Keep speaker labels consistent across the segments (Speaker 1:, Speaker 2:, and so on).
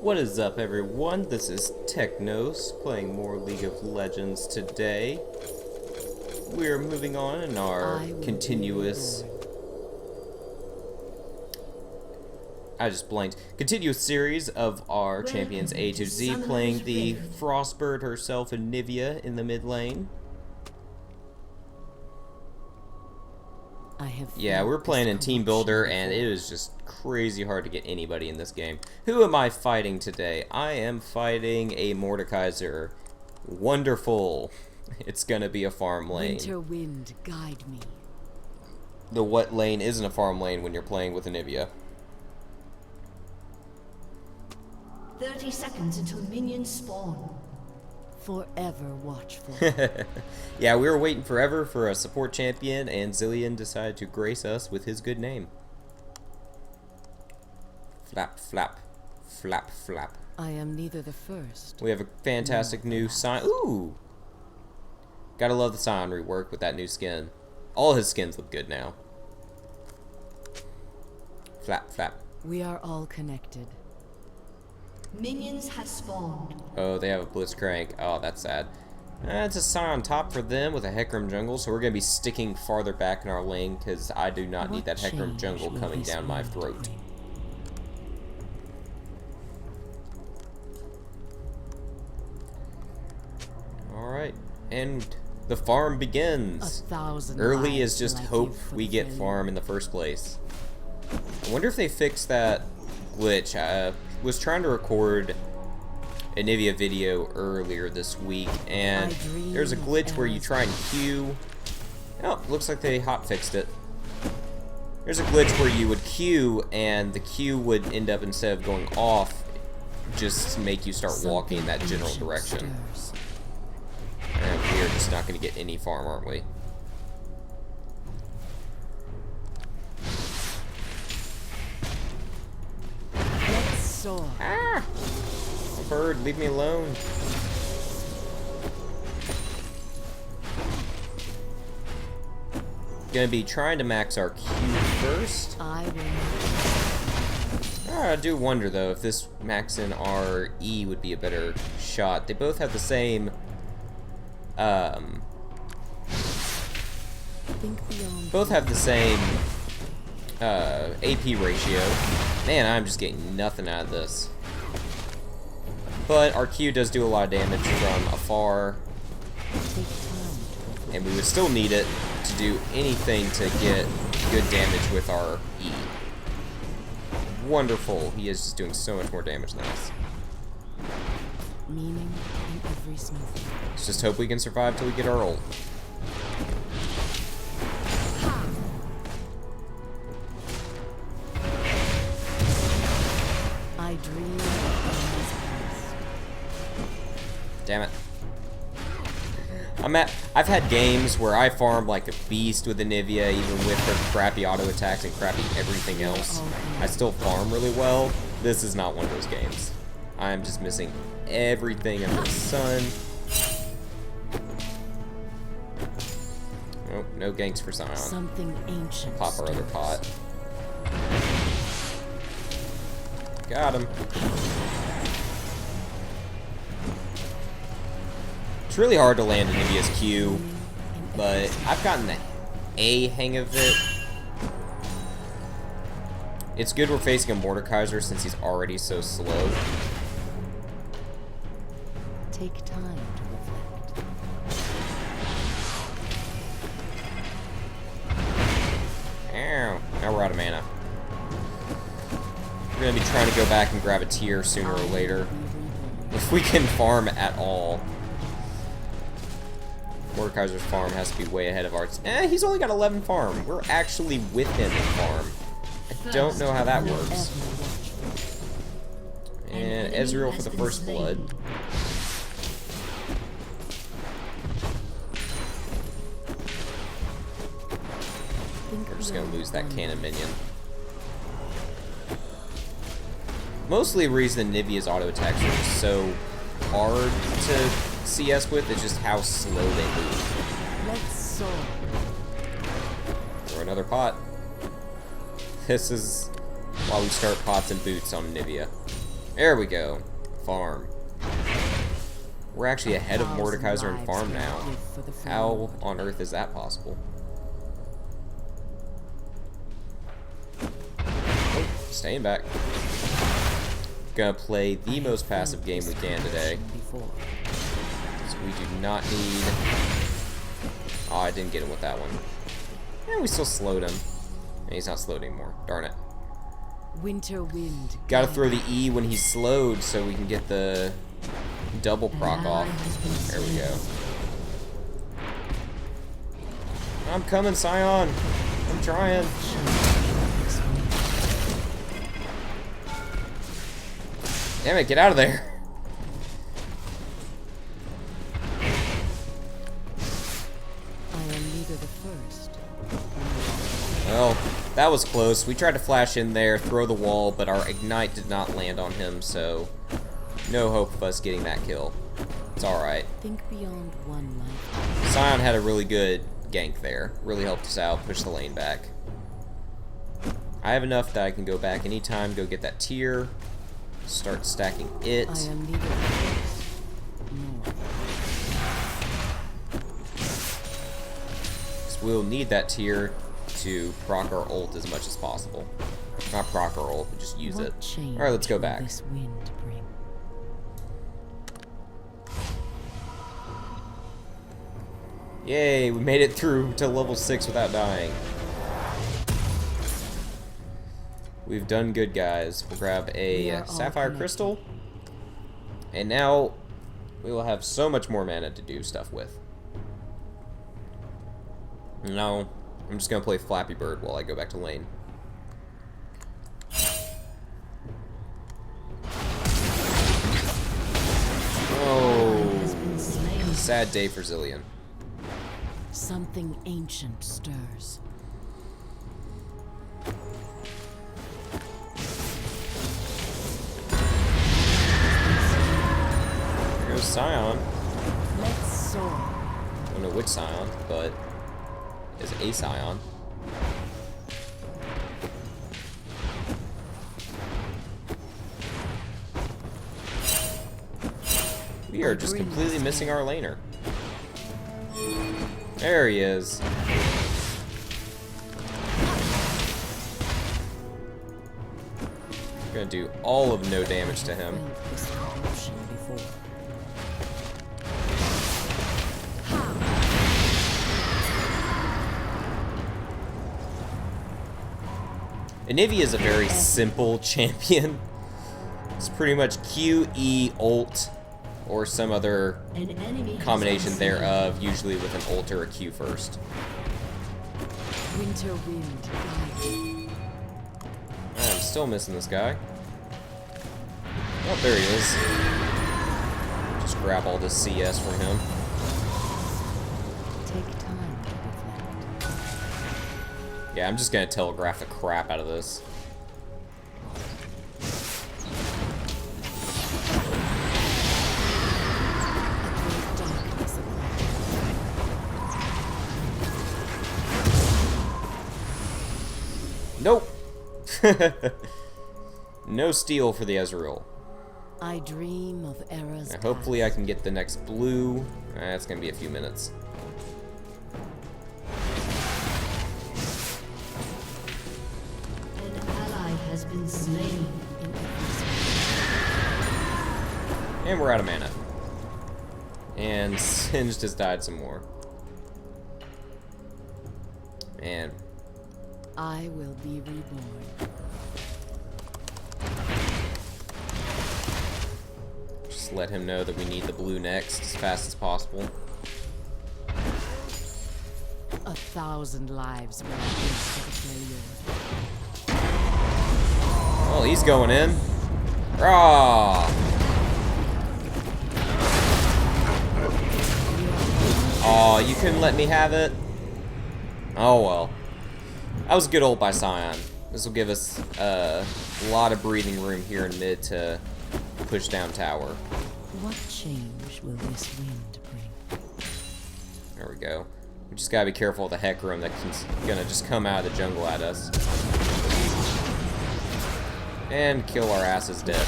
Speaker 1: What is up, everyone? This is Technos playing more League of Legends today. We're moving on in our continuous series of our champions A to Z, playing the Frostbird herself, Anivia, in the mid lane. Yeah, we're playing in Team Builder, and it is just crazy hard to get anybody in this game. Who am I fighting today? I am fighting a Mordekaiser. Wonderful. It's gonna be a farm lane.
Speaker 2: Winter wind, guide me.
Speaker 1: The what lane isn't a farm lane when you're playing with Anivia?
Speaker 3: 30 seconds until minions spawn.
Speaker 2: Forever watchful.
Speaker 1: Yeah, we were waiting forever for a support champion, and Zillion decided to grace us with his good name. Flap, flap, flap, flap.
Speaker 2: I am neither the first.
Speaker 1: We have a fantastic new Scion. Ooh! Gotta love the Scion rework with that new skin. All his skins look good now. Flap, flap.
Speaker 2: We are all connected.
Speaker 3: Minions have spawned.
Speaker 1: Oh, they have a Blitzcrank. Oh, that's sad. It's a Scion top for them with a Hecarim jungle, so we're going to be sticking farther back in our lane because I do not need that Hecarim jungle coming down my throat. Alright, and the farm begins. Early is just hope we get farm in the first place. I wonder if they fixed that glitch. I was trying to record a Anivia video earlier this week, and there's a glitch where you try and queue. Oh, looks like they hotfixed it. There's a glitch where you would queue, and the queue would end up, instead of going off, just make you start walking in that general direction. And we are just not going to get any farm, aren't we? Ah! Bird, leave me alone. Gonna be trying to max our Q first. I do wonder though if this maxing our E would be a better shot. They both have the same AP ratio. Man, I'm just getting nothing out of this. But our Q does do a lot of damage from afar, and we would still need it to do anything to get good damage with our E. Wonderful. He is just doing so much more damage than us.
Speaker 2: Meaning in every snowflake.
Speaker 1: Let's just hope we can survive till we get our ult.
Speaker 2: I dream of things past.
Speaker 1: Damn it. I've had games where I farm like a beast with Anivia, even with her crappy auto attacks and crappy everything else. I still farm really well. This is not one of those games. I am just missing everything under the sun. Nope, no ganks for Scion.
Speaker 2: Something ancient.
Speaker 1: Pop our other pot. Got him. It's really hard to land Anivia's Q, but I've gotten the hang of it. It's good we're facing a Mordekaiser since he's already so slow.
Speaker 2: Take time to reflect.
Speaker 1: Ow. Now we're out of mana. We're going to be trying to go back and grab a tier sooner or later. If we can farm at all. Mordekaiser's farm has to be way ahead of ours. He's only got 11 farm. We're actually with him in farm. I don't know how that works. And Ezreal for the first blood. We're just going to lose that cannon minion. Mostly the reason Anivia's auto attacks are just so hard to CS with is just how slow they move.
Speaker 2: Let's soar.
Speaker 1: Throw another pot. This is while we start pots and boots on Anivia. There we go. Farm. We're actually ahead of Mordekaiser in farm now. How on earth is that possible? Oh, staying back. Gonna play the most passive game we can today. So we do not need... Oh, I didn't get him with that one. Yeah, we still slowed him. And he's not slowed anymore. Darn it.
Speaker 2: Winter wind.
Speaker 1: Gotta throw the E when he's slowed so we can get the double proc off. There we go. I'm coming, Scion. I'm trying. Damn it, get out of there.
Speaker 2: I am neither the first.
Speaker 1: Well, that was close. We tried to flash in there, throw the wall, but our ignite did not land on him, so no hope of us getting that kill. It's alright.
Speaker 2: Think beyond one life.
Speaker 1: Scion had a really good gank there. Really helped us out, push the lane back. I have enough that I can go back anytime, go get that tier, start stacking it.
Speaker 2: I am neither the first nor.
Speaker 1: So we'll need that tier to proc our ult as much as possible. Not proc our ult, but just use
Speaker 2: What
Speaker 1: it.
Speaker 2: change
Speaker 1: Alright, let's go
Speaker 2: will
Speaker 1: back.
Speaker 2: This wind bring?
Speaker 1: Yay, we made it through to level 6 without dying. We've done good, guys. We'll grab a sapphire crystal. And now we will have so much more mana to do stuff with. No, I'm just gonna play Flappy Bird while I go back to lane. Oh, sad day for Zillion.
Speaker 2: Something ancient stirs.
Speaker 1: There goes Scion.
Speaker 2: Let's soar.
Speaker 1: I don't know which Scion, but it's a Scion. We are just completely missing our laner. There he is. Gonna do all of no damage to him. Anivia is a very simple champion. It's pretty much Q, E, ult, or some other combination thereof, usually with an ult or a Q first.
Speaker 2: Winter wind.
Speaker 1: I'm still missing this guy. Oh, there he is. Just grab all this CS from him.
Speaker 2: Take time to reflect.
Speaker 1: Yeah, I'm just gonna telegraph the crap out of this. Nope. No steal for the Ezreal.
Speaker 2: I dream of eras
Speaker 1: Now, hopefully I can get the next blue. It's gonna be a few minutes.
Speaker 3: An ally has been slain.
Speaker 1: And we're out of mana. And Singed has died some more. Man.
Speaker 2: I will be reborn.
Speaker 1: Just let him know that we need the blue next as fast as possible.
Speaker 2: 1,000 lives will I give to the failure.
Speaker 1: Well, he's going in. Raw. Aw, you couldn't let me have it? Oh well. That was a good ult by Scion. This will give us a lot of breathing room here in mid to push down tower.
Speaker 2: What change will this wind bring?
Speaker 1: There we go. We just gotta be careful of the Hecarim that's gonna just come out of the jungle at us. And kill our asses dead.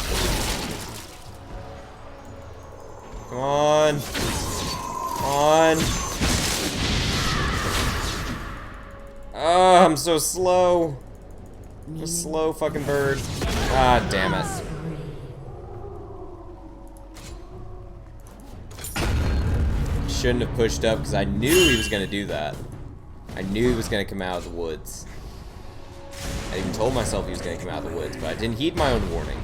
Speaker 1: Come on. Come on. Oh, I'm so slow. I'm a slow fucking bird. Ah, damn it. Shouldn't have pushed up because I knew he was going to do that. I knew he was going to come out of the woods. I even told myself he was going to come out of the woods, but I didn't heed my own warning.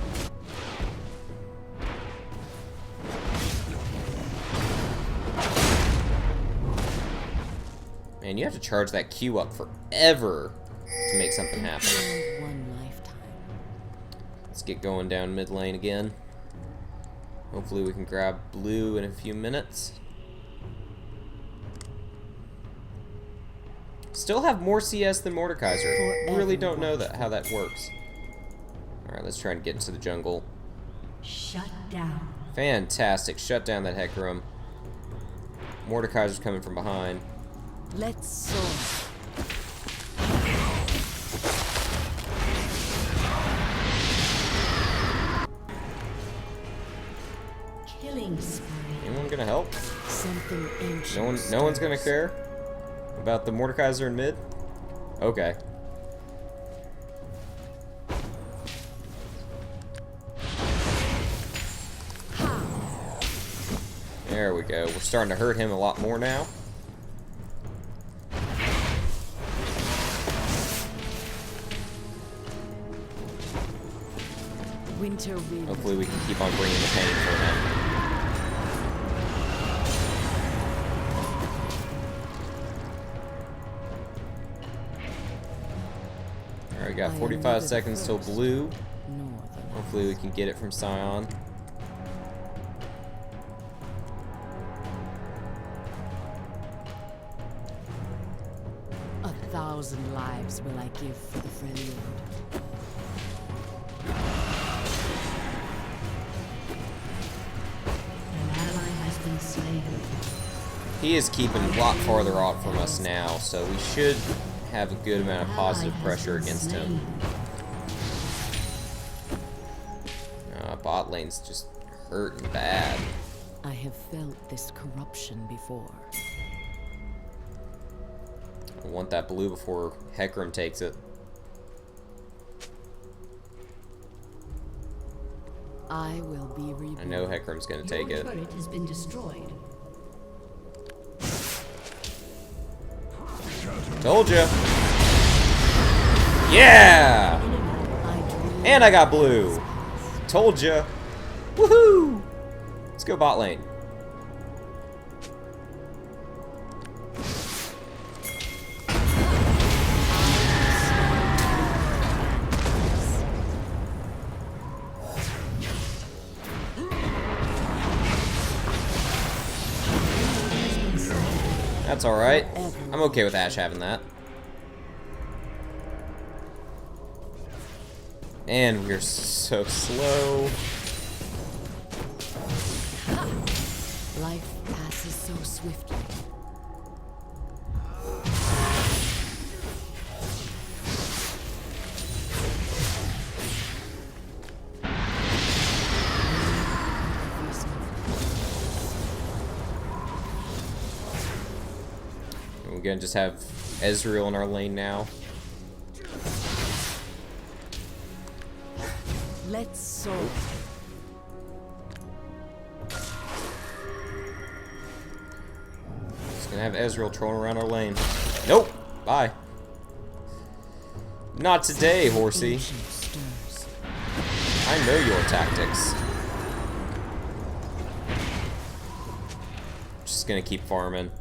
Speaker 1: Man, you have to charge that Q up forever to make something happen.
Speaker 2: One lifetime.
Speaker 1: Let's get going down mid lane again. Hopefully we can grab blue in a few minutes. Still have more CS than Mordekaiser. Really don't know how that works. Alright, let's try and get into the jungle.
Speaker 3: Shut down.
Speaker 1: Fantastic. Shut down that Hecarim. Mordekaiser's coming from behind.
Speaker 2: Let's soar.
Speaker 3: Killing spree.
Speaker 1: Anyone gonna help?
Speaker 2: Something ancient.
Speaker 1: No one's gonna care about the Mordekaiser in mid? Okay. There we go. We're starting to hurt him a lot more now.
Speaker 2: Winter wind.
Speaker 1: Hopefully we can keep on bringing the pain for him. Alright, we got 45 seconds till blue. Hopefully we can get it from Scion.
Speaker 2: A 1,000 lives will I give for the Freljord.
Speaker 3: An ally has been slain.
Speaker 1: He is keeping a lot farther off from us now, so we should have a good amount of positive pressure against him. Bot lane's just hurting bad.
Speaker 2: I have felt this corruption before.
Speaker 1: I want that blue before Hecarim takes it.
Speaker 2: I will be reborn.
Speaker 1: I know Hecarim's gonna take
Speaker 3: Your
Speaker 1: it.
Speaker 3: turret has been destroyed.
Speaker 1: Told ya. Yeah! And I got blue. Told ya. Woohoo! Let's go bot lane. That's alright. I'm okay with Ashe having that. And we're so slow.
Speaker 2: Life passes so swiftly.
Speaker 1: We're gonna just have Ezreal in our lane now.
Speaker 2: Let's soar.
Speaker 1: Just gonna have Ezreal trolling around our lane. Nope. Bye. Not today, horsey.
Speaker 2: Ancient stirs.
Speaker 1: I know your tactics. Just gonna keep farming.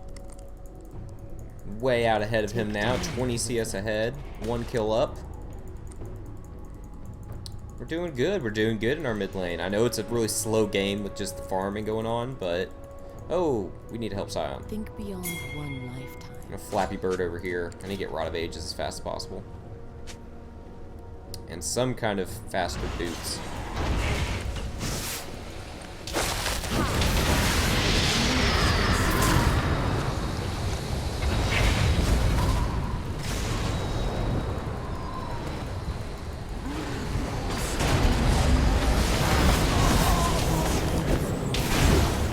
Speaker 1: Way out ahead of him now. 20 CS ahead. 1 kill up. We're doing good. We're doing good in our mid lane. I know it's a really slow game with just the farming going on, but... Oh, we need to help Scion.
Speaker 2: Think beyond one lifetime.
Speaker 1: A Flappy Bird over here. I need to get Rod of Ages as fast as possible. And some kind of faster boots.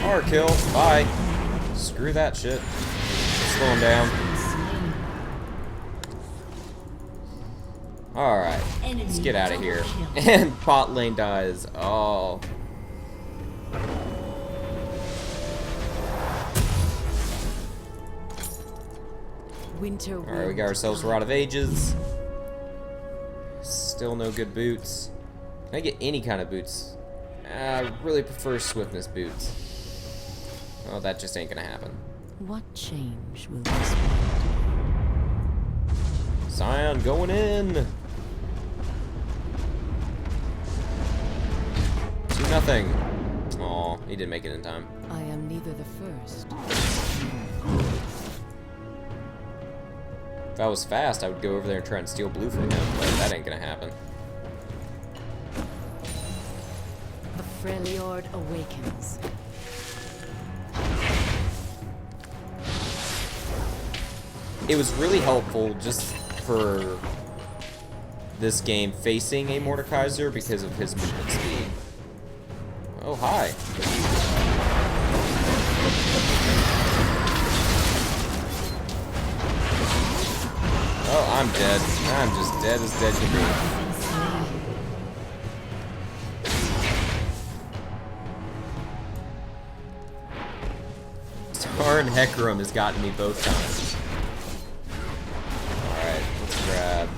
Speaker 1: Power kill. Bye. Screw that shit. Slow him down. Alright. Let's get out of here. And bot lane dies. Oh. Alright, we got ourselves Rod of Ages. Still no good boots. Can I get any kind of boots? I really prefer swiftness boots. Oh, that just ain't gonna happen.
Speaker 2: What change will this bring?
Speaker 1: Scion going in. 2-0. Aw, he didn't make it in time.
Speaker 2: I am neither the first.
Speaker 1: If I was fast, I would go over there and try and steal blue from him, but that ain't gonna happen.
Speaker 2: The Freljord awakens.
Speaker 1: It was really helpful just for this game facing a Mordekaiser because of his movement speed. Oh, hi. Oh, I'm dead. I'm just dead as dead can be. Darn Hecarim has gotten me both times. Alright, let's grab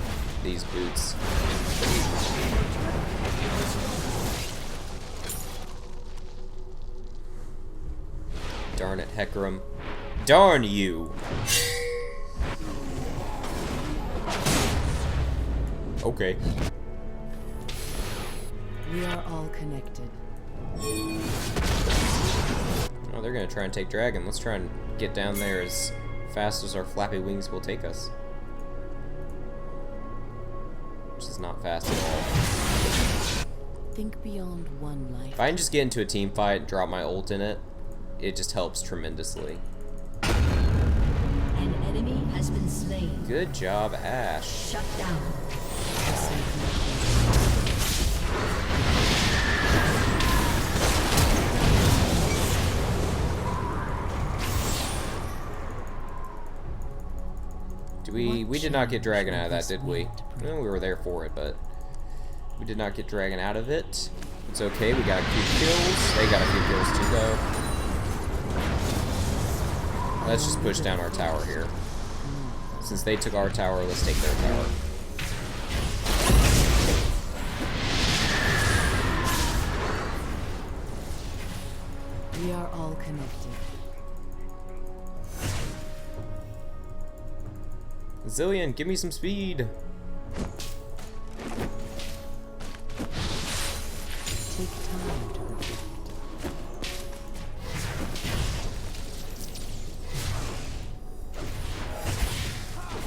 Speaker 1: these boots. Darn it, Hecarim. Darn you! Okay.
Speaker 2: We are all connected.
Speaker 1: Oh, they're gonna try and take Dragon. Let's try and get down there as fast as our flappy wings will take us. Which is not fast at all.
Speaker 2: Think beyond one life.
Speaker 1: If I can just get into a team fight and drop my ult in it, it just helps tremendously.
Speaker 3: An enemy has been slain.
Speaker 1: Good job, Ash.
Speaker 3: Shut down.
Speaker 1: We did not get Dragon out of that, did we? Well, we were there for it, but we did not get Dragon out of it. It's okay, we got a few kills. They got a few kills too, though. Let's just push down our tower here. Since they took our tower, let's take their tower.
Speaker 2: We are all connected.
Speaker 1: Zillion, give me some speed.
Speaker 2: Take time to reflect.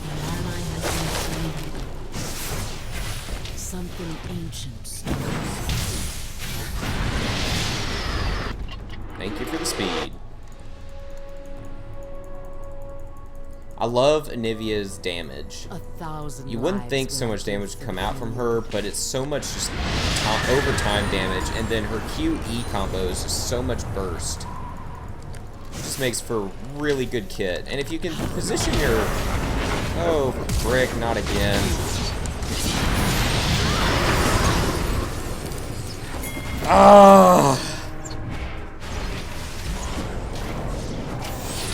Speaker 3: An ally has been slain.
Speaker 2: Something ancient.
Speaker 1: Thank you for the speed. I love Anivia's damage.
Speaker 2: 1,000
Speaker 1: You wouldn't think so much damage would come out from her, but it's so much just overtime damage, and then her QE combos is so much burst. Just makes for a really good kit. And if you can position your... Oh, frick, not again. Ah!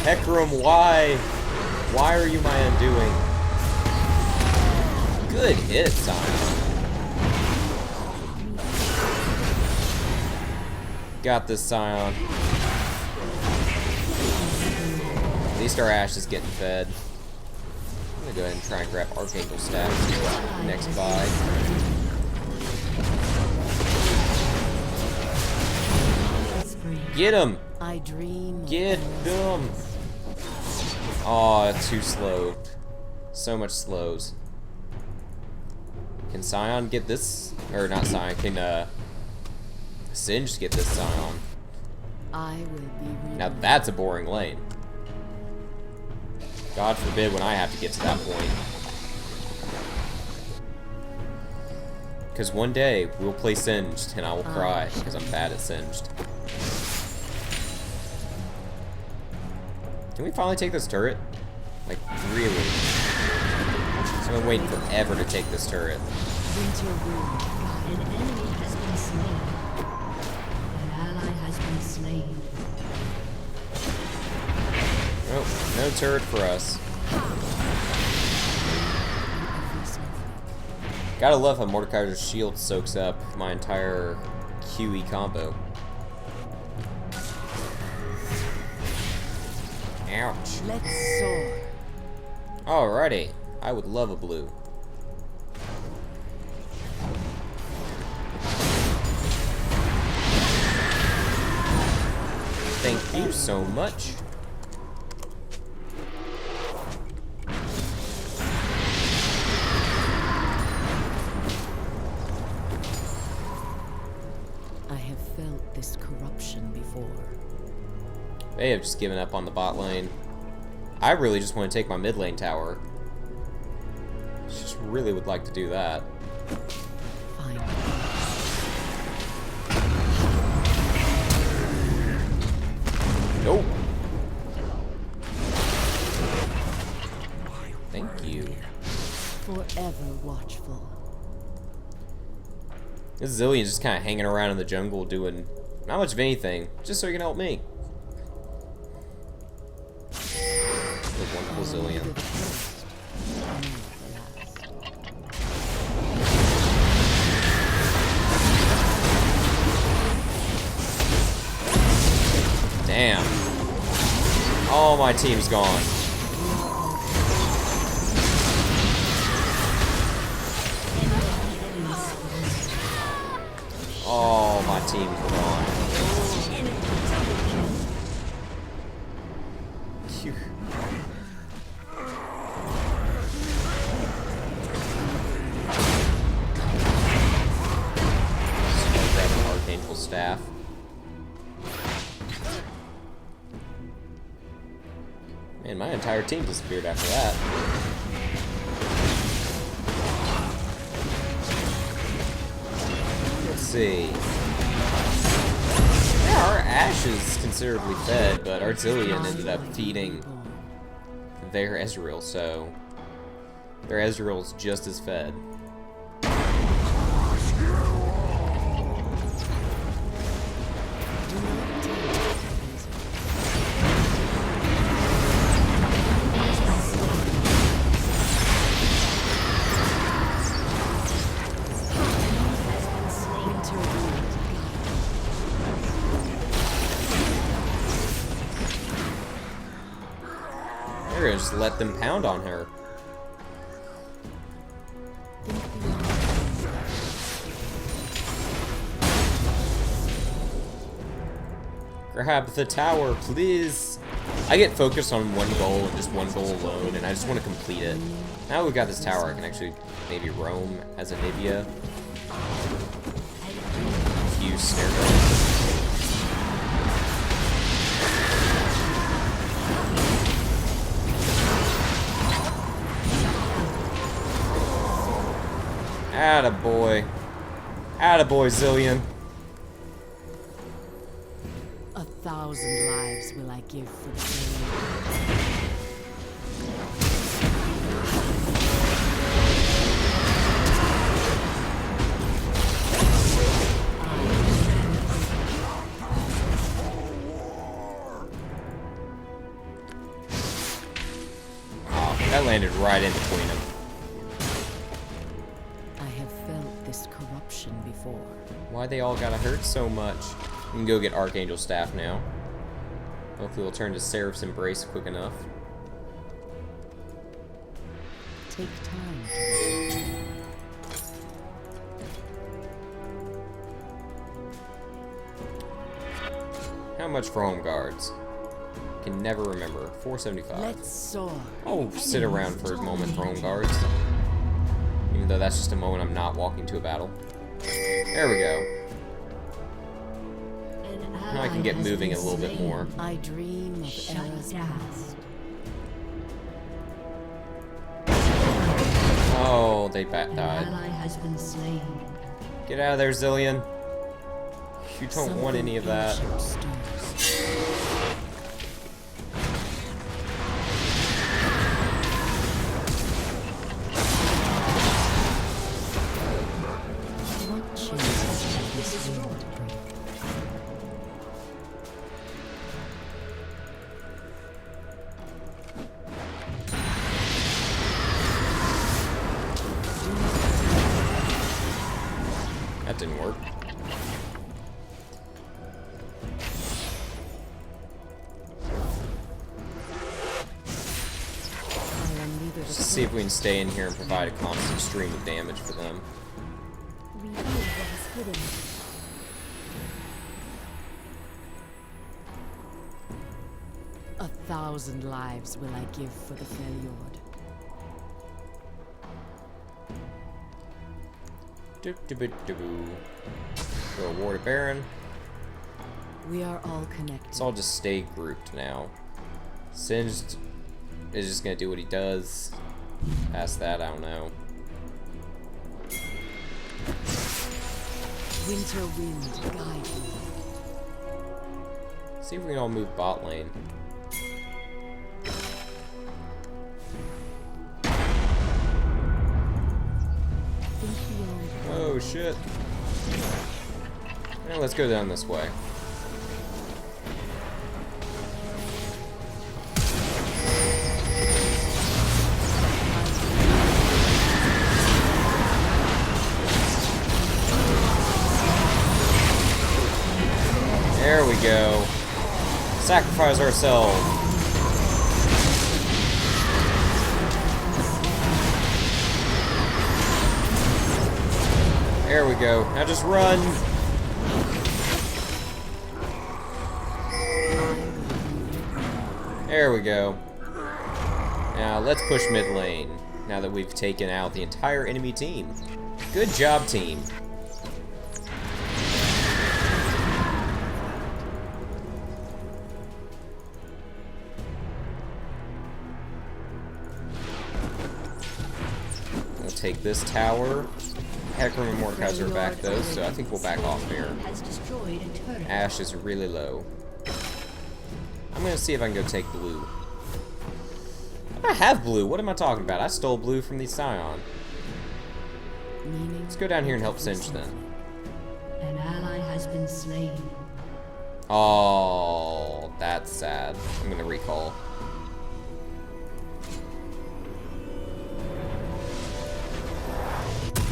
Speaker 1: Hecarim, why? Why are you my undoing? Good hit, Scion. Got this, Scion. At least our Ashe is getting fed. I'm gonna go ahead and try and grab Archangel stacks next buy. Get him!
Speaker 2: I dream.
Speaker 1: Get him! Aw, too slow. So much slows. Can Scion get this? Or not Scion, can Singed get this Scion?
Speaker 2: I will be
Speaker 1: Now that's a boring lane. God forbid when I have to get to that point. Because one day we'll play Singed and I will cry because I'm bad at Singed. Can we finally take this turret? Like, really? So I've been waiting forever to take this turret.
Speaker 2: Winter wind.
Speaker 3: An enemy has been slain. An ally has been slain.
Speaker 1: Nope, no turret for us. Gotta love how Mordekaiser's shield soaks up my entire QE combo. Ouch.
Speaker 2: Let's soar.
Speaker 1: Alrighty. I would love a blue. Thank you so much.
Speaker 2: I have felt this corruption before.
Speaker 1: They have just given up on the bot lane. I really just want to take my mid lane tower. Just really would like to do that.
Speaker 2: Fine.
Speaker 1: Nope. Thank you.
Speaker 2: Forever watchful.
Speaker 1: This Zillion's just kind of hanging around in the jungle doing not much of anything, just so he can help me. The wonderful Zillion. Damn. All my team's gone. All my team's gone. Phew. Grab an Archangel Staff. Man, my entire team disappeared after that. Let's see. Yeah, our Ashe is considerably fed, but our Zillion ended up feeding their Ezreal, so their Ezreal's just as fed. We're gonna just let them pound on her. Grab the tower, please. I get focused on one goal and just one goal alone, and I just want to complete it. Now we've got this tower, I can actually maybe roam as Anivia. Use snare gun. Attaboy. Attaboy, Zillion.
Speaker 2: 1,000 lives will I give for the flame.
Speaker 1: Oh, that landed right in between them.
Speaker 2: I have felt this corruption before.
Speaker 1: Why they all gotta hurt so much? We can go get Archangel Staff now. Hopefully we'll turn to Seraph's Embrace quick enough.
Speaker 2: Take time.
Speaker 1: How much for home guards? Can never remember. 475.
Speaker 2: Let's soar.
Speaker 1: I'll sit around for a moment for home guards. Even though that's just a moment I'm not walking to a battle. There we go. Now I can get moving a little bit more.
Speaker 2: I dream of eras past.
Speaker 1: Oh, they died.
Speaker 3: Ally has been slain.
Speaker 1: Get out of there, Zillion. You don't want any of that. see if we can stay in here and provide a constant stream of damage for them.
Speaker 2: Reveal what is hidden. A 1,000 lives will I give for the Freljord.
Speaker 1: Reward a Baron.
Speaker 2: We are all connected.
Speaker 1: Let's all just stay grouped now. Singed is just gonna do what he does. Past that, I don't know.
Speaker 2: Winter wind, guide me.
Speaker 1: See if we can all move bot lane.
Speaker 2: Think beyond.
Speaker 1: Oh shit. Now let's go down this way. There we go. Sacrifice ourselves. There we go. Now just run. There we go. Now let's push mid lane. Now that we've taken out the entire enemy team. Good job, team. We'll take this tower. Hecarim and Mordekaiser are back though, so I think we'll back off here. Ashe is really low. I'm gonna see if I can go take blue. I have blue. What am I talking about? I stole blue from the Scion. Let's go down here and help Singe then.
Speaker 3: An ally has been slain.
Speaker 1: Oh, that's sad. I'm gonna recall.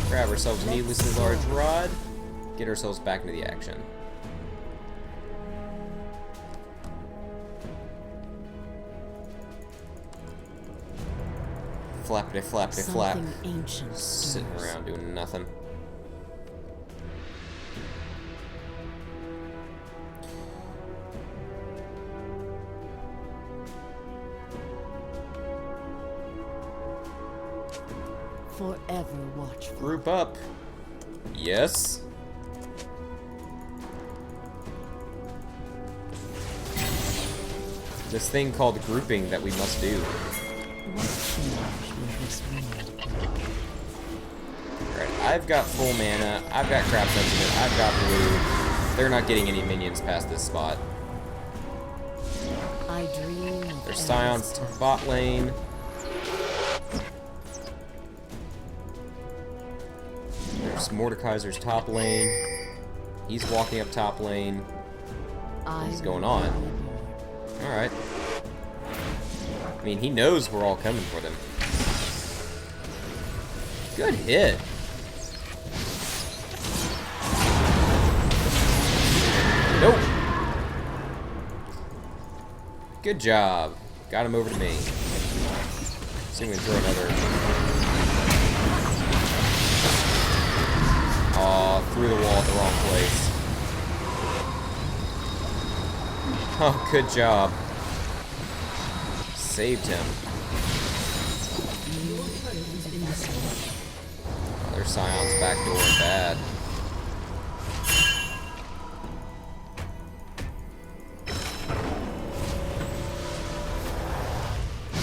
Speaker 1: Grab ourselves a needlessly large rod. Get ourselves back into the action. Flappity flappity flap. Sitting around doing nothing.
Speaker 2: Forever watchful.
Speaker 1: Group up. Yes. This thing called grouping that we must do.
Speaker 2: What change will this bring?
Speaker 1: Alright, I've got full mana, I've got crap sentiment, I've got blue. They're not getting any minions past this spot.
Speaker 2: I dream of
Speaker 1: There's Scion's to bot lane. There's Mordekaiser's top lane. He's walking up top lane. What's going on? Alright. I mean, he knows we're all coming for them. Good hit. Nope. Good job. Got him over to me. See if we can throw another. Aw, through the wall at the wrong place. Oh, good job. Saved him. Oh, there's Scion's back door bad.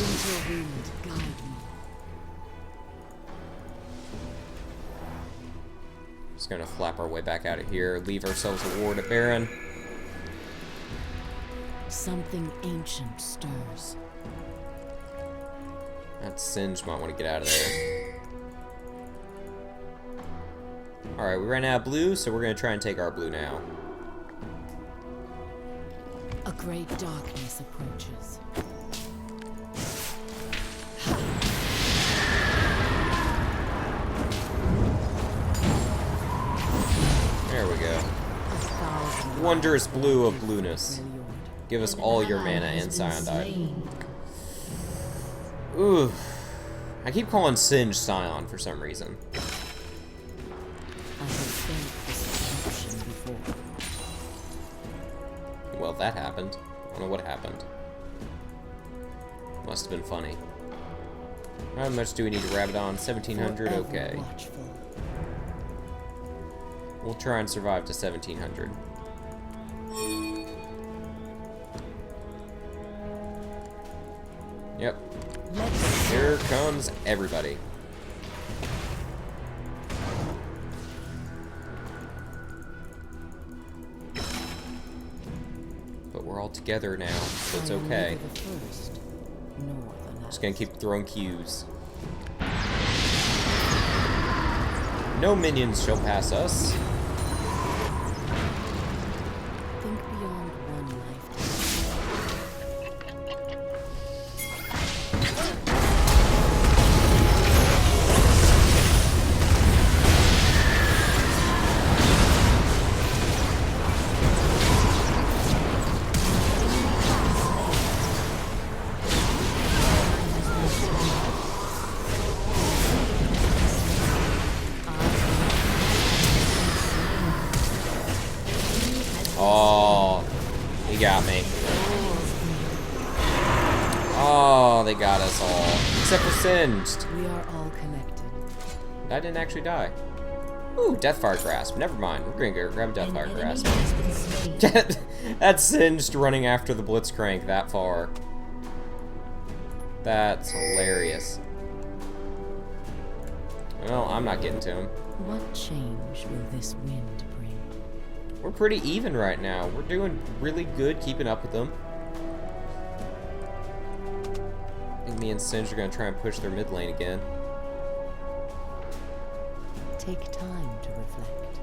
Speaker 2: winter wind, guide me.
Speaker 1: Just gonna flap our way back out of here, leave ourselves a ward at Baron.
Speaker 2: Something ancient stirs.
Speaker 1: That Singe might want to get out of there. Alright, we ran out of blue, so we're gonna try and take our blue now.
Speaker 2: A great darkness approaches.
Speaker 1: There we go. Wondrous blue of blueness. Give us all your mana and Scion die. Ooh. I keep calling Singe Scion for some reason.
Speaker 2: I have felt this option before.
Speaker 1: Well, that happened. I don't know what happened. Must have been funny. How much do we need to wrap it on? 1700?
Speaker 2: Forever
Speaker 1: Okay.
Speaker 2: watchful.
Speaker 1: We'll try and survive to 1700. Yep. Here comes everybody. But we're all together now, so it's okay. Just gonna keep throwing Qs. No minions shall pass us.
Speaker 2: Think beyond one lifetime.
Speaker 1: Oh, he got me. Oh, they got us all. Except for Singed.
Speaker 2: We are all connected.
Speaker 1: I didn't actually die. Ooh, Deathfire Grasp. Never mind. We're gonna go grab Deathfire Grasp. That's Singed running after the Blitzcrank that far. That's hilarious. Well, I'm not getting to him.
Speaker 2: What change will this wind bring?
Speaker 1: We're pretty even right now. We're doing really good keeping up with them. I think me and Singe are gonna try and push their mid lane again.
Speaker 2: Take time to reflect.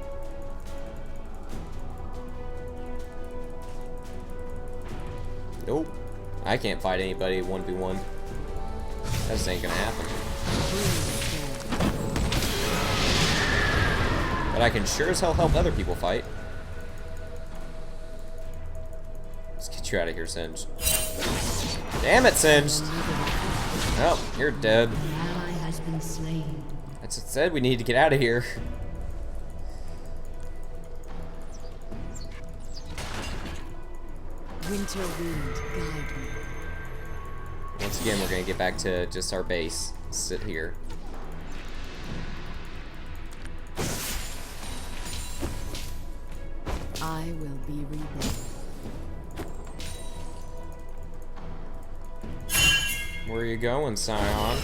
Speaker 1: Nope. I can't fight anybody 1v1. That just ain't gonna happen. But I can sure as hell help other people fight. Let's get you out of here, Singe. Damn it, Singe! Oh, you're dead.
Speaker 3: An ally has been slain.
Speaker 1: That's what it said, we need to get out of here.
Speaker 2: Winter wind, guide me.
Speaker 1: Once again, we're gonna get back to just our base. Sit here.
Speaker 2: I will be reborn.
Speaker 1: Where are you going, Scion?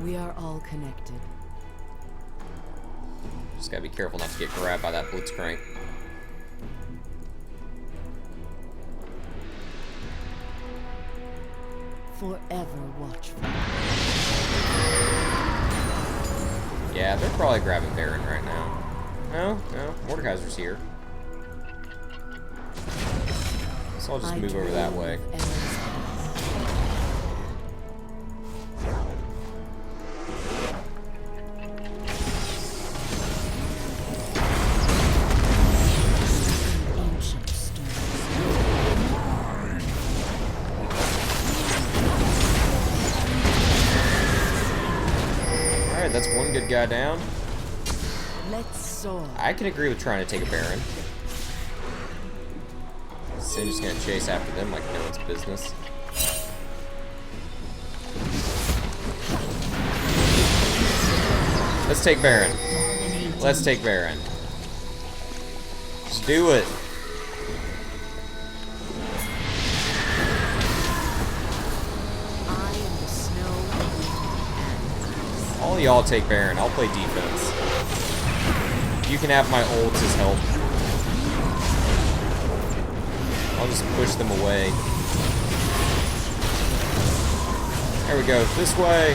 Speaker 2: We are all connected.
Speaker 1: Just gotta be careful not to get grabbed by that Blitzcrank.
Speaker 2: Forever watchful.
Speaker 1: Yeah, they're probably grabbing Baron right now. No, Mordekaiser's here. So I'll just move over that way. Alright, that's one good guy down.
Speaker 2: Let's soar.
Speaker 1: I can agree with trying to take a Baron. Singe is gonna chase after them like no one's business. Let's take Baron. Let's take Baron. Just do it.
Speaker 2: I am the snow and
Speaker 1: All y'all take Baron. I'll play defense. You can have my ults as help. I'll just push them away. There we go. This way.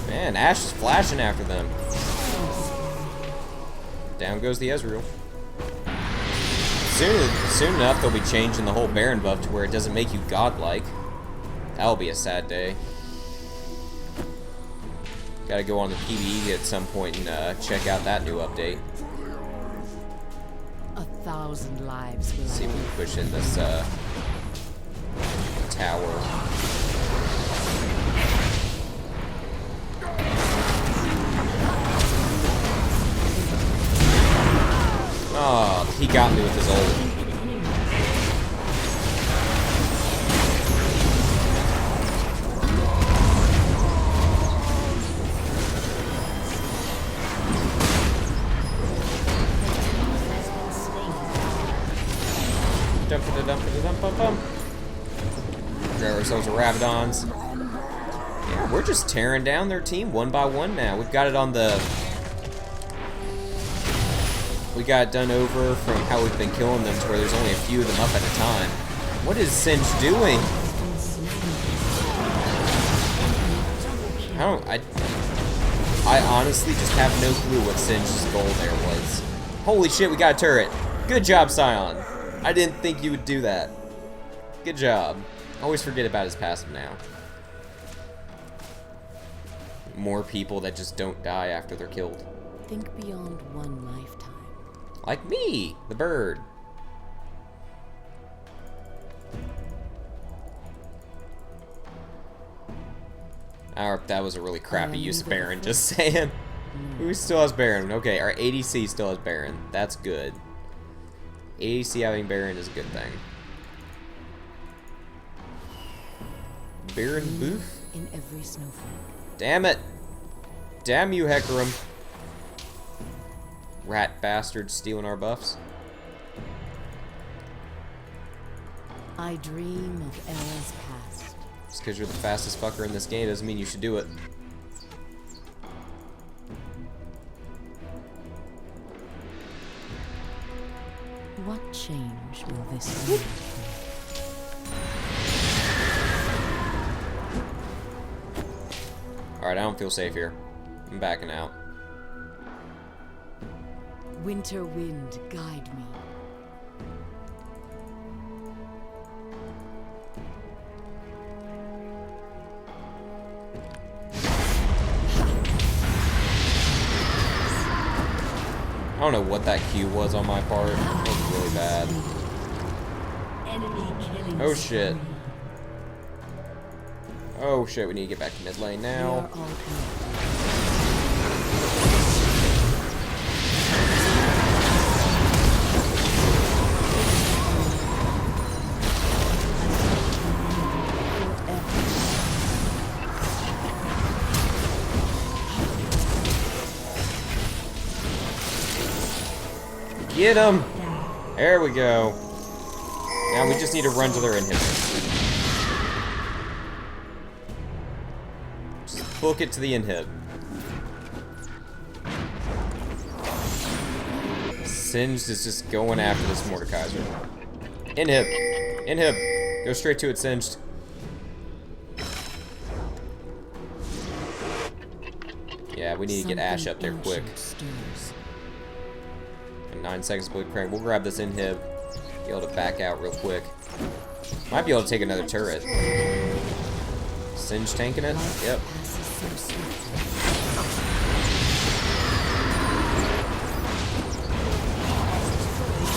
Speaker 1: Man, Ashe is flashing after them. Down goes the Ezreal. Soon enough, they'll be changing the whole Baron buff to where it doesn't make you godlike. That'll be a sad day. Gotta go on the PvE at some point and check out that new update.
Speaker 2: 1,000 lives will
Speaker 1: See if we can push in this tower. Oh, he got me with his ult. Grab ourselves a Rabadons. Yeah, we're just tearing down their team one by one now. We've got it on the... We got it done over from how we've been killing them to where there's only a few of them up at a time. What is Singe doing? I honestly just have no clue what Singe's goal there was. Holy shit, we got a turret. Good job, Scion. I didn't think you would do that. Good job. I always forget about his passive now. More people that just don't die after they're killed.
Speaker 2: think beyond one lifetime.
Speaker 1: Like me, the bird. That was a really crappy use of Baron, just saying. Who still has Baron? Okay, our ADC still has Baron. That's good. ADC having Baron is a good thing. Baron boof?
Speaker 2: In every snowflake.
Speaker 1: Damn it! Damn you, Hecarim. Rat bastard stealing our buffs.
Speaker 2: I dream of eras past.
Speaker 1: Just because you're the fastest fucker in this game doesn't mean you should do it.
Speaker 2: What change will this bring?
Speaker 1: Alright, I don't feel safe here. I'm backing out.
Speaker 2: Winter wind, guide me.
Speaker 1: I don't know what that Q was on my part. It was really bad. Oh shit. Oh shit, we need to get back to mid lane now. Get him! There we go. Now we just need to run to their inhibitor. Just book it to the inhib. Singed is just going after this Mordekaiser. Inhib. Inhib. Go straight to it, Singed. Yeah, we need to get Ashe up there quick. 9 seconds Blue Crane. We'll grab this inhib. Be able to back out real quick. Might be able to take another turret. Singe tanking it? Yep.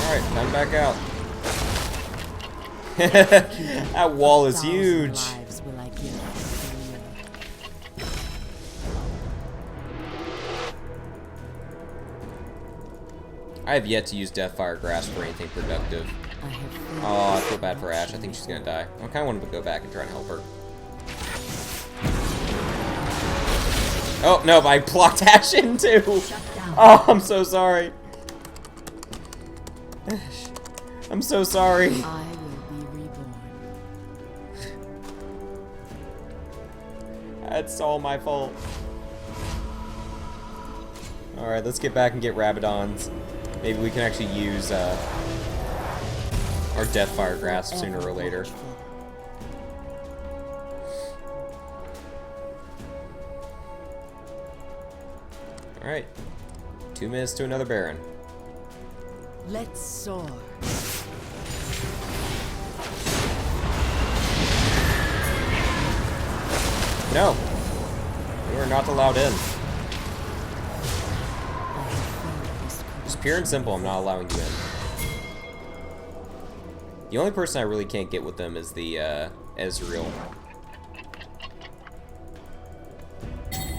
Speaker 1: Alright, time back out. That wall is huge. I have yet to use Deathfire Grasp for anything productive. Oh, I feel bad for Ashe. I think she's gonna die. I kind of wanted to go back and try and help her. Oh, no, I blocked Ashe in too! Oh, I'm so sorry. I'm so sorry.
Speaker 2: I will be reborn.
Speaker 1: That's all my fault. Alright, let's get back and get Rabadons. Maybe we can actually use our Deathfire Grasp sooner or later. Alright. 2 minutes to another Baron.
Speaker 2: Let's soar.
Speaker 1: No! You are not allowed in. Just pure and simple, I'm not allowing you in. The only person I really can't get with them is the, Ezreal.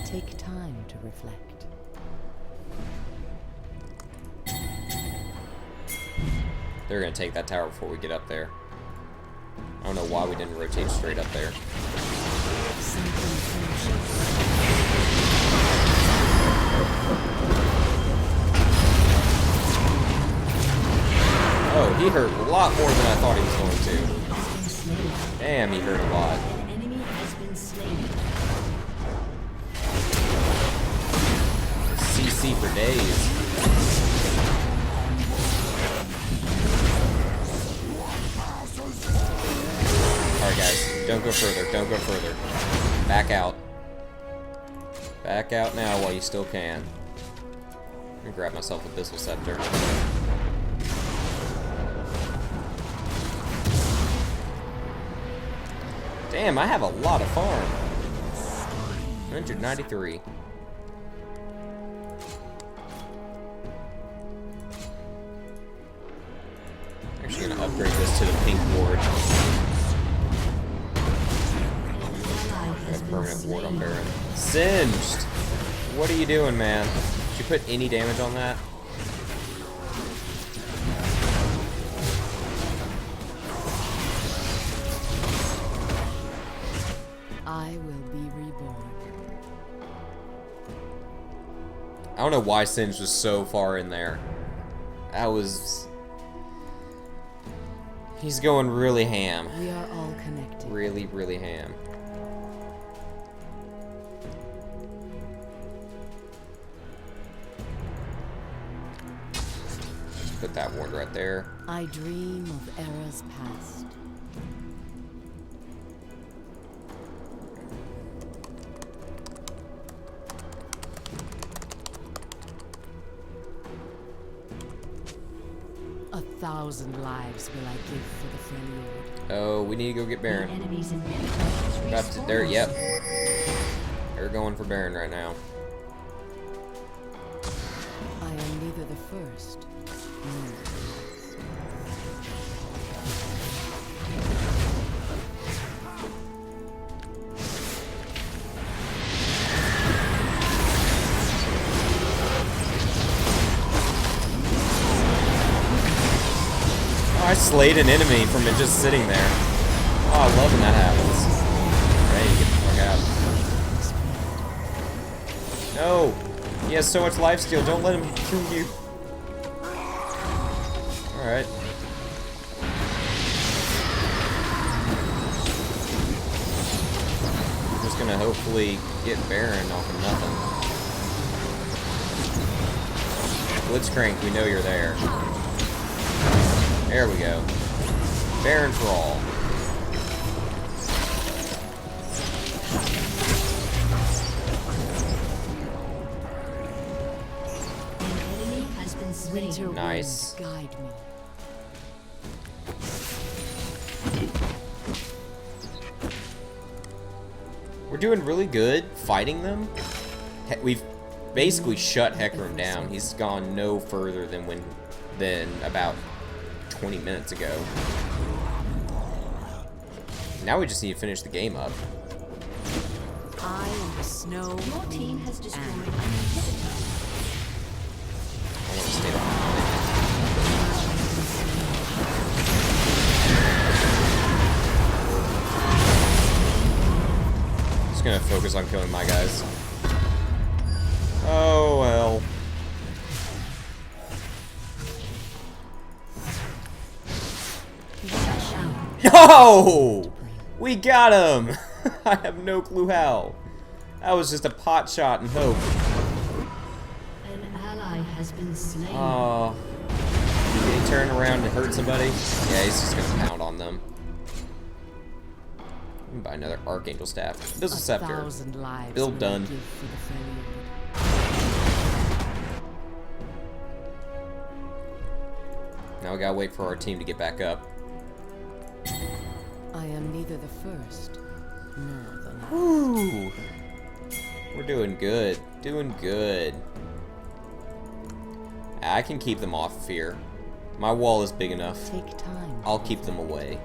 Speaker 2: Take time to reflect.
Speaker 1: They're gonna take that tower before we get up there. I don't know why we didn't rotate straight up there. Oh, he hurt a lot more than I thought he was going to. Damn, he hurt a lot.
Speaker 3: An enemy has been slain.
Speaker 1: CC for days. Alright guys, don't go further, don't go further. Back out. Back out now while you still can. I'm gonna grab myself Abyssal Scepter. Damn, I have a lot of farm. 193. Actually gonna upgrade this to the pink ward. Got permanent ward on Baron. Singed! What are you doing, man? Did you put any damage on that?
Speaker 2: I will be reborn.
Speaker 1: I don't know why Singed was so far in there. That was... He's going really ham.
Speaker 2: We are all connected.
Speaker 1: Really, really ham. Just put that ward right there.
Speaker 2: I dream of eras past. A 1,000 lives will I give for the failure.
Speaker 1: Oh, we need to go get Baron.
Speaker 3: Enemies in middle
Speaker 1: About to, there, yep. They're going for Baron right now.
Speaker 2: I am neither the first nor the last.
Speaker 1: Oh, I slayed an enemy from it just sitting there. Oh, I love when that happens. Hey, get the fuck out. No! He has so much lifesteal, don't let him kill you. Alright. I'm just gonna hopefully get Baron off of nothing. Blitzcrank, we know you're there. There we go. Baron for all.
Speaker 3: An enemy has been slain.
Speaker 2: Winter
Speaker 1: Nice.
Speaker 2: wind, guide me.
Speaker 1: We're doing really good fighting them. We've basically shut Hecarim down. He's gone no further than about 20 minutes ago. Now we just need to finish the game up.
Speaker 2: I am the snow.
Speaker 3: Your team has destroyed
Speaker 2: and
Speaker 3: an inhibitor.
Speaker 1: I want to stay on. Just gonna focus on killing my guys. Oh well. No! We got him! I have no clue how. That was just a pot shot and hope.
Speaker 3: An ally has been slain.
Speaker 1: Oh. Did he turn around and hurt somebody? Yeah, he's just gonna pound on them. I'm gonna buy another Archangel Staff. Abyssal Scepter.
Speaker 2: 1,000 lives
Speaker 1: Build
Speaker 2: will I
Speaker 1: done.
Speaker 2: give for the failure.
Speaker 1: Now we gotta wait for our team to get back up.
Speaker 2: I am neither the first nor the last.
Speaker 1: Ooh. We're doing good. Doing good. I can keep them off of here. My wall is big enough.
Speaker 2: Take time.
Speaker 1: I'll keep them away.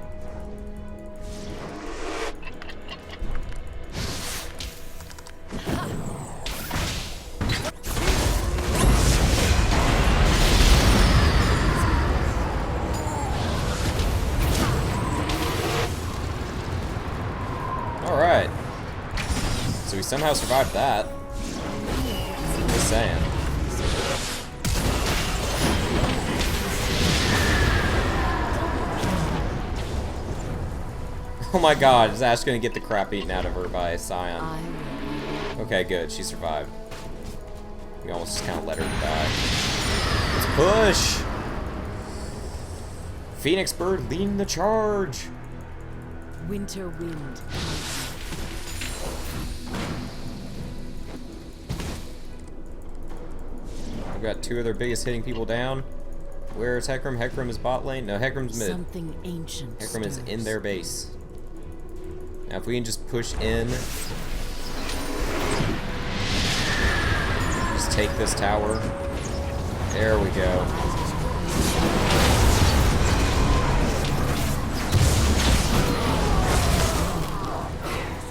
Speaker 1: Alright. So we somehow survived that. Just saying. Oh my god, is Ash gonna get the crap eaten out of her by Scion? Okay, good, she survived. We almost just kind of let her die. Let's push! Phoenix Bird leading the charge!
Speaker 2: Winter wind.
Speaker 1: We've got two of their biggest hitting people down. Where's Hecarim? Hecarim is bot lane? No, Hecarim's mid.
Speaker 2: Something ancient.
Speaker 1: Hecarim is in
Speaker 2: stirs.
Speaker 1: their base. Now if we can just push in. Just take this tower. There we go.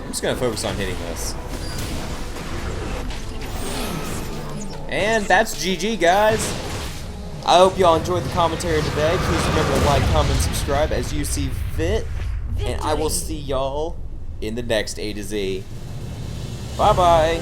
Speaker 1: I'm just gonna focus on hitting this. And that's GG, guys. I hope y'all enjoyed the commentary today. Please remember to like, comment, subscribe as you see fit. And I will see y'all in the next A to Z. Bye-bye.